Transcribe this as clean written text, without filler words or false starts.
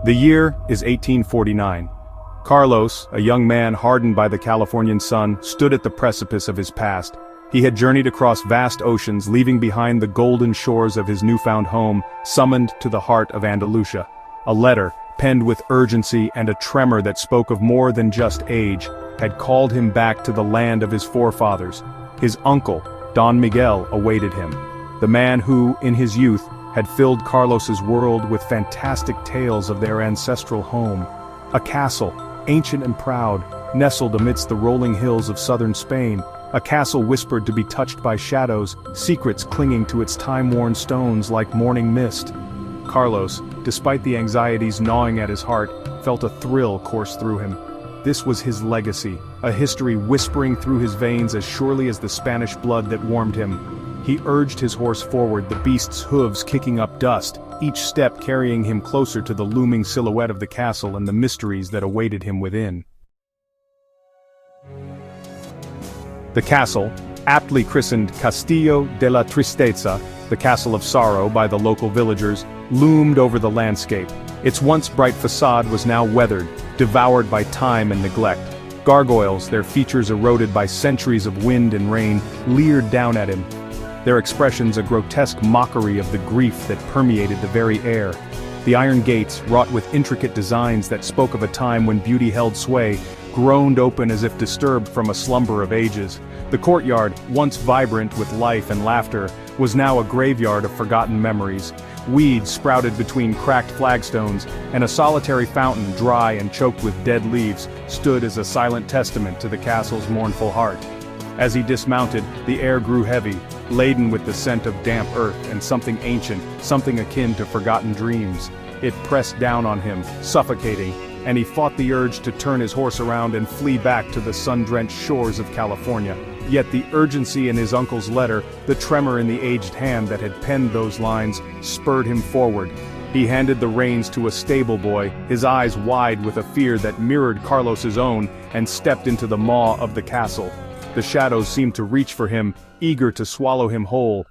The year is 1849. Carlos, a young man hardened by the Californian sun, stood at the precipice of his past. He had journeyed across vast oceans, leaving behind the golden shores of his newfound home, summoned to the heart of Andalusia. A letter, penned with urgency and a tremor that spoke of more than just age, had called him back to the land of his forefathers. His uncle, Don Miguel, awaited him. The man who, in his youth, had filled Carlos's world with fantastic tales of their ancestral home. A castle, ancient and proud, nestled amidst the rolling hills of southern Spain. A castle whispered to be touched by shadows, secrets clinging to its time-worn stones like morning mist. Carlos, despite the anxieties gnawing at his heart, felt a thrill course through him. This was his legacy, a history whispering through his veins as surely as the Spanish blood that warmed him. He urged his horse forward, the beast's hooves kicking up dust, each step carrying him closer to the looming silhouette of the castle and the mysteries that awaited him within. The castle, aptly christened Castillo de la Tristeza, the Castle of Sorrow by the local villagers, loomed over the landscape. Its once bright facade was now weathered, devoured by time and neglect. Gargoyles, their features eroded by centuries of wind and rain, leered down at him, their expressions a grotesque mockery of the grief that permeated the very air. The iron gates, wrought with intricate designs that spoke of a time when beauty held sway, groaned open as if disturbed from a slumber of ages. The courtyard, once vibrant with life and laughter, was now a graveyard of forgotten memories. Weeds sprouted between cracked flagstones, and a solitary fountain, dry and choked with dead leaves, stood as a silent testament to the castle's mournful heart. As he dismounted, the air grew heavy, laden with the scent of damp earth and something ancient, something akin to forgotten dreams. It pressed down on him, suffocating, and he fought the urge to turn his horse around and flee back to the sun-drenched shores of California. Yet the urgency in his uncle's letter, the tremor in the aged hand that had penned those lines, spurred him forward. He handed the reins to a stable boy, his eyes wide with a fear that mirrored Carlos's own, and stepped into the maw of the castle. The shadows seemed to reach for him, eager to swallow him whole,